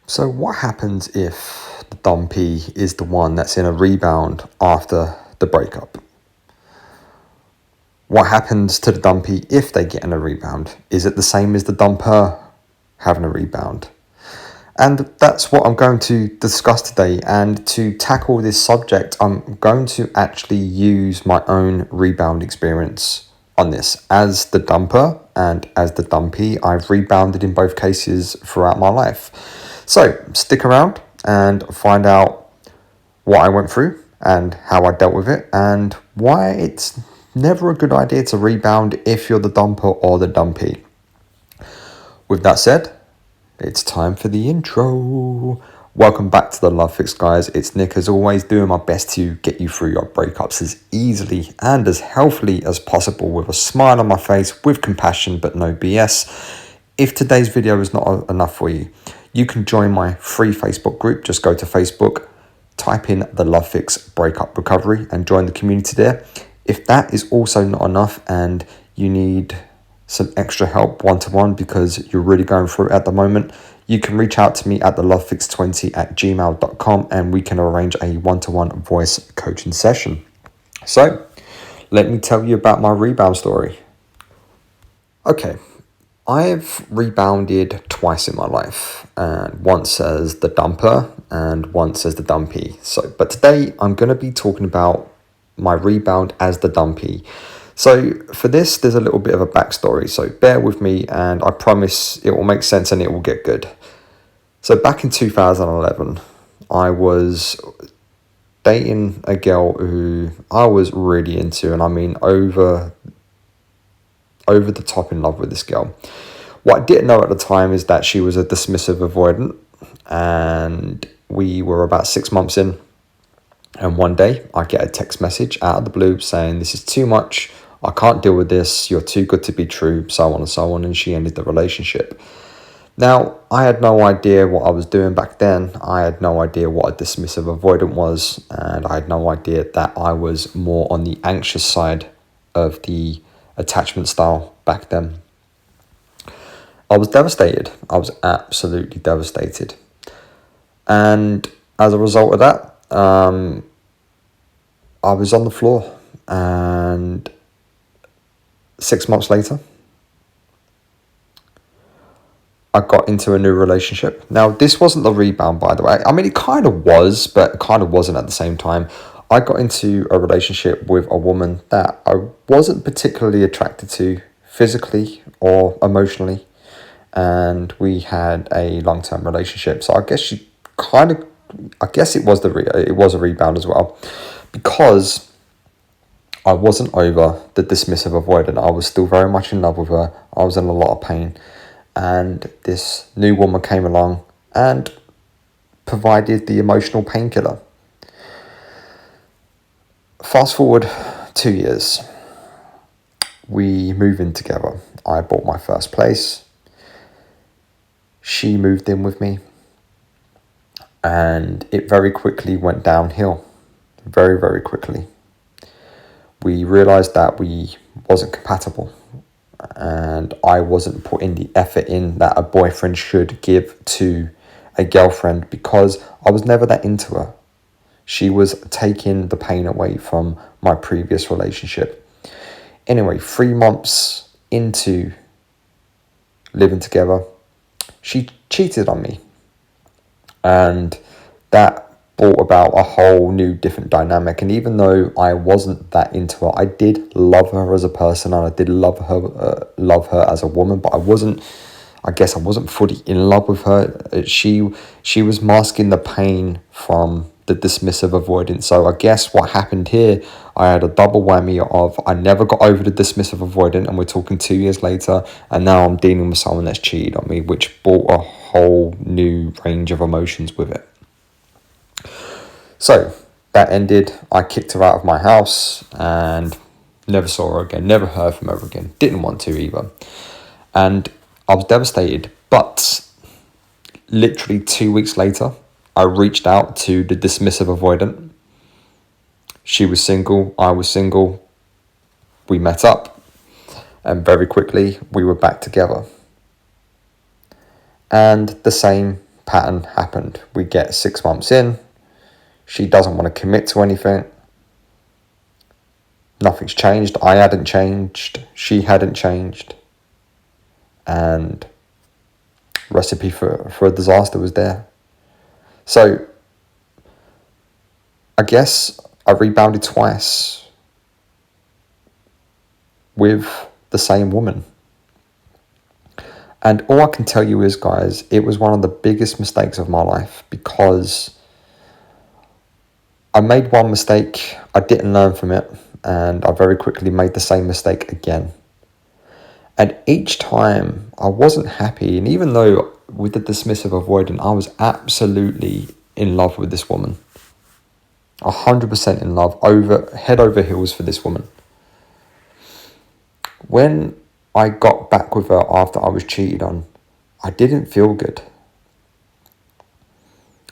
So what happens if the dumpee is the one that's in a rebound after the breakup? What happens to the dumpee if they get in a rebound? Is it the same as the dumper having a rebound? And that's what I'm going to discuss today. And to tackle this subject, I'm going to actually use my own rebound experience on this. As the dumper and as the dumpee, I've rebounded in both cases throughout my life. So stick around and find out what I went through and how I dealt with it and why it's never a good idea to rebound if you're the dumper or the dumpee. With that said, it's time for the intro. Welcome back to the Love Fix, guys. It's Nick, as always, doing my best to get you through your breakups as easily and as healthily as possible, with a smile on my face, with compassion but no BS. If today's video is not enough for you, you can join my free Facebook group. Just go to Facebook, type in the Love Fix Breakup Recovery and join the community there. If that is also not enough and you need some extra help one-to-one because you're really going through it at the moment, you can reach out to me at thelovefix20@gmail.com and we can arrange a one-to-one voice coaching session. So let me tell you about my rebound story. Okay, I've rebounded twice in my life, and once as the dumper and once as the dumpee. But today I'm going to be talking about my rebound as the dumpee. So for this, there's a little bit of a backstory, so bear with me and I promise it will make sense and it will get good. So back in 2011, I was dating a girl who I was really into, and I mean over the top in love with this girl. What I didn't know at the time is that she was a dismissive avoidant, and we were about 6 months in, and one day I get a text message out of the blue saying, "This is too much, I can't deal with this, you're too good to be true," so on and so on, and she ended the relationship. Now, I had no idea what I was doing back then. I had no idea what a dismissive avoidant was, and I had no idea that I was more on the anxious side of the attachment style back then. I was devastated. I was absolutely devastated. And as a result of that, I was on the floor, and 6 months later, I got into a new relationship. Now, this wasn't the rebound, by the way. I mean, it kind of was, but it kind of wasn't at the same time. I got into a relationship with a woman that I wasn't particularly attracted to physically or emotionally, and we had a long-term relationship. So I guess it was a rebound as well, because I wasn't over the dismissive avoidant. I was still very much in love with her. I was in a lot of pain. And this new woman came along and provided the emotional painkiller. Fast forward 2 years. We moved in together. I bought my first place. She moved in with me. And it very quickly went downhill. Very, very quickly. We realised that we wasn't compatible. And I wasn't putting the effort in that a boyfriend should give to a girlfriend, because I was never that into her. She was taking the pain away from my previous relationship. Anyway, 3 months into living together, she cheated on me. And that brought about a whole new different dynamic. And even though I wasn't that into her, I did love her as a person, and I did love her as a woman, but I wasn't fully in love with her. She was masking the pain from the dismissive avoidance. So I guess what happened here, I had a double whammy of I never got over the dismissive avoidant, and we're talking 2 years later, and now I'm dealing with someone that's cheated on me, which brought a whole new range of emotions with it. So that ended. I kicked her out of my house and never saw her again, never heard from her again. Didn't want to either. And I was devastated. But literally 2 weeks later, I reached out to the dismissive avoidant. She was single, I was single. We met up, and very quickly we were back together. And the same pattern happened. We get 6 months in, she doesn't want to commit to anything. Nothing's changed. I hadn't changed. She hadn't changed. And recipe for a disaster was there. So I guess I rebounded twice with the same woman. And all I can tell you is, guys, it was one of the biggest mistakes of my life, because I made one mistake, I didn't learn from it, and I very quickly made the same mistake again. And each time I wasn't happy, and even though with the dismissive avoidant, I was absolutely in love with this woman. 100% in love, head over heels for this woman. When I got back with her after I was cheated on, I didn't feel good.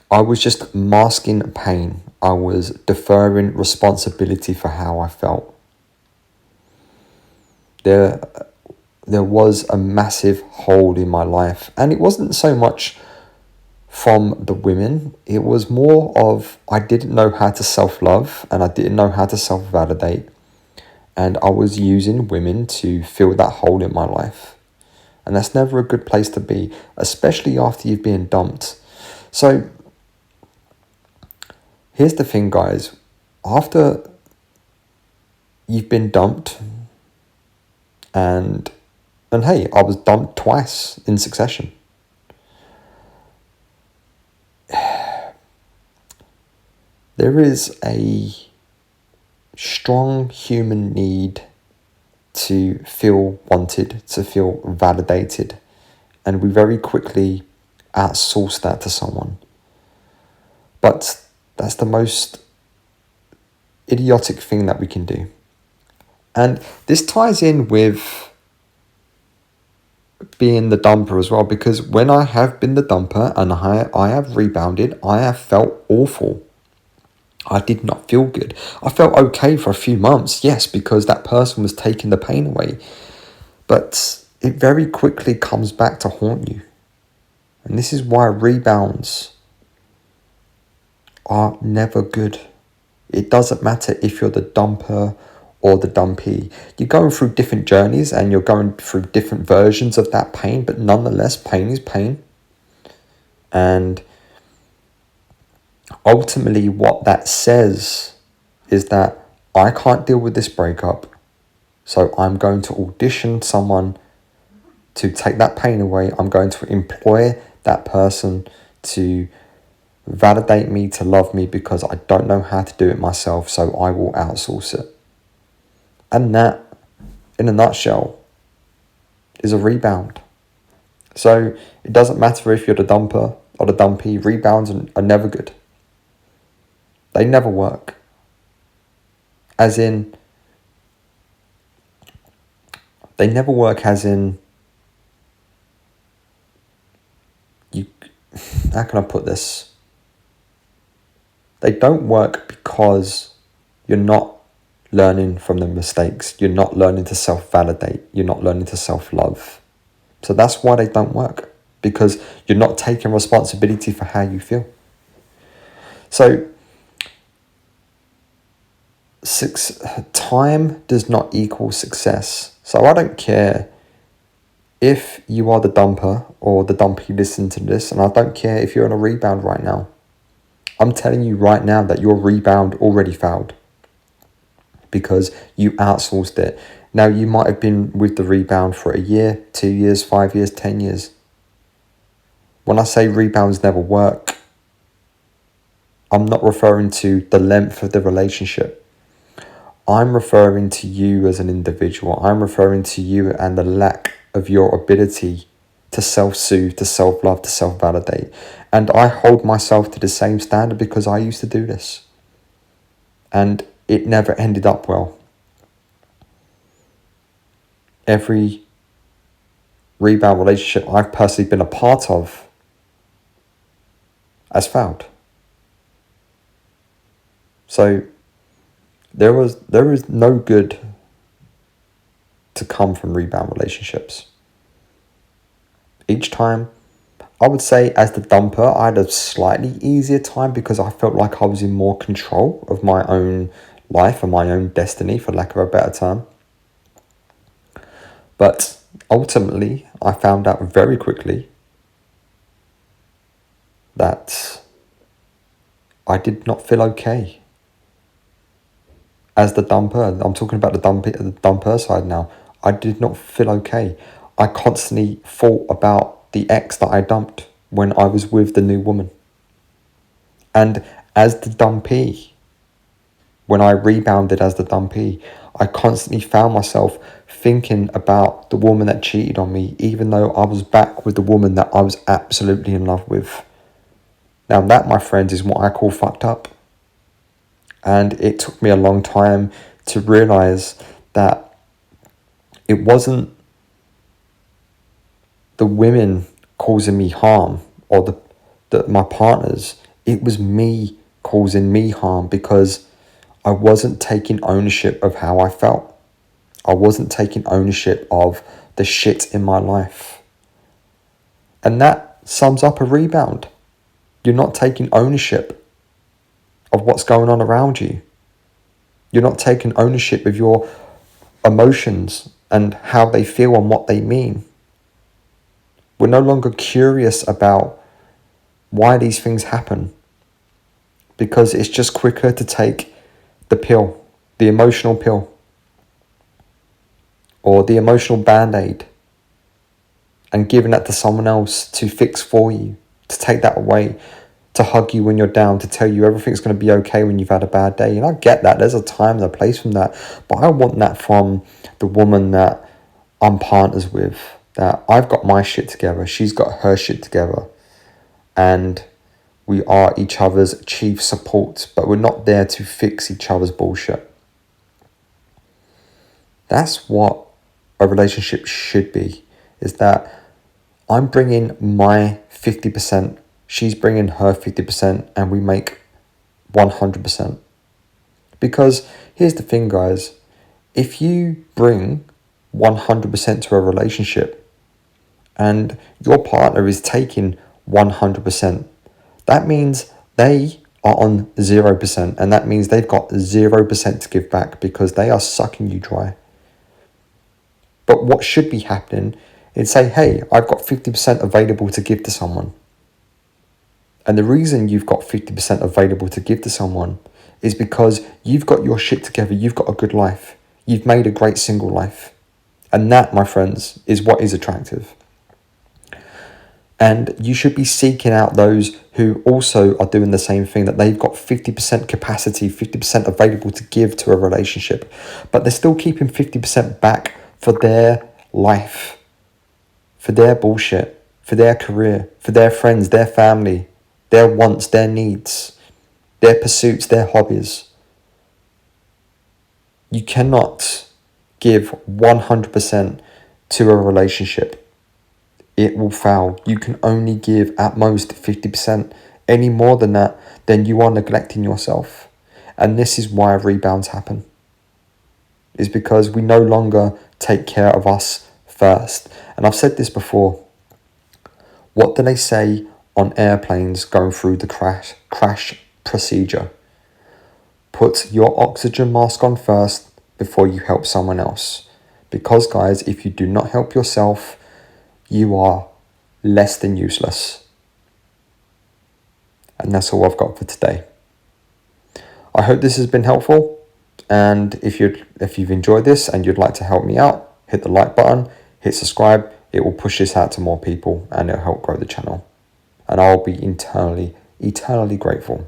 I was just masking pain. I was deferring responsibility for how I felt. There was a massive hole in my life, and it wasn't so much from the women. It was more of, I didn't know how to self-love, and I didn't know how to self-validate, and I was using women to fill that hole in my life. And that's never a good place to be, especially after you've been dumped. So here's the thing, guys. After you've been dumped, and hey, I was dumped twice in succession. There is a strong human need to feel wanted, to feel validated, and we very quickly outsource that to someone. But that's the most idiotic thing that we can do. And this ties in with being the dumper as well, because when I have been the dumper and I have rebounded, I have felt awful. I did not feel good. I felt okay for a few months, yes, because that person was taking the pain away. But it very quickly comes back to haunt you. And this is why rebounds are never good. It doesn't matter if you're the dumper or the dumpee. You're going through different journeys and you're going through different versions of that pain, but nonetheless, pain is pain. And ultimately what that says is that I can't deal with this breakup, so I'm going to audition someone to take that pain away. I'm going to employ that person to validate me, to love me, because I don't know how to do it myself, so I will outsource it. And that, in a nutshell, is a rebound. So it doesn't matter if you're the dumper or the dumpee, rebounds are never good. They never work. As in, they never work as in, how can I put this? They don't work because you're not learning from the mistakes. You're not learning to self-validate. You're not learning to self-love. So that's why they don't work, because you're not taking responsibility for how you feel. So time does not equal success. So I don't care if you are the dumper or the dumpee listen to this, and I don't care if you're on a rebound right now. I'm telling you right now that your rebound already failed because you outsourced it. Now, you might have been with the rebound for a year, 2 years, 5 years, 10 years. When I say rebounds never work, I'm not referring to the length of the relationship. I'm referring to you as an individual. I'm referring to you and the lack of your ability to self-soothe, to self-love, to self-validate. And I hold myself to the same standard because I used to do this. And it never ended up well. Every rebound relationship I've personally been a part of has failed. So there is no good to come from rebound relationships. Each time I would say as the dumper, I had a slightly easier time because I felt like I was in more control of my own life and my own destiny, for lack of a better term. But ultimately, I found out very quickly that I did not feel okay. As the dumper, I'm talking about the dumper side now. I did not feel okay. I constantly thought about the ex that I dumped when I was with the new woman. And as the dumpee, when I rebounded as the dumpee, I constantly found myself thinking about the woman that cheated on me, even though I was back with the woman that I was absolutely in love with. Now that, my friends, is what I call fucked up. And it took me a long time to realize that it wasn't the women causing me harm or my partners. It was me causing me harm because I wasn't taking ownership of how I felt. I wasn't taking ownership of the shit in my life. And that sums up a rebound. You're not taking ownership of what's going on around you. You're not taking ownership of your emotions and how they feel and what they mean. We're no longer curious about why these things happen, because it's just quicker to take the pill, the emotional pill, or the emotional band-aid, and giving that to someone else to fix for you, to take that away, to hug you when you're down, to tell you everything's going to be okay when you've had a bad day. And I get that. There's a time and a place from that. But I want that from the woman that I'm partners with, that I've got my shit together, she's got her shit together, and we are each other's chief support, but we're not there to fix each other's bullshit. That's what a relationship should be, is that I'm bringing my 50%, she's bringing her 50%, and we make 100%. Because here's the thing, guys, if you bring 100% to a relationship and your partner is taking 100%, that means they are on 0%, and that means they've got 0% to give back because they are sucking you dry. But what should be happening is say, hey, I've got 50% available to give to someone. And the reason you've got 50% available to give to someone is because you've got your shit together, you've got a good life, you've made a great single life. And that, my friends, is what is attractive. And you should be seeking out those who also are doing the same thing, that they've got 50% capacity, 50% available to give to a relationship, but they're still keeping 50% back for their life, for their bullshit, for their career, for their friends, their family, their wants, their needs, their pursuits, their hobbies. You cannot give 100% to a relationship. It will fail. You can only give at most 50%. Any more than that, then you are neglecting yourself. And this is why rebounds happen. Is because we no longer take care of us first. And I've said this before. What do they say on airplanes going through the crash procedure? Put your oxygen mask on first before you help someone else. Because, guys, if you do not help yourself, you are less than useless. And that's all I've got for today. I hope this has been helpful. And if you've enjoyed this and you'd like to help me out, hit the like button, hit subscribe. It will push this out to more people and it'll help grow the channel. And I'll be eternally grateful.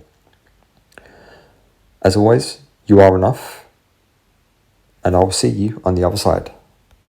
As always, you are enough. And I'll see you on the other side.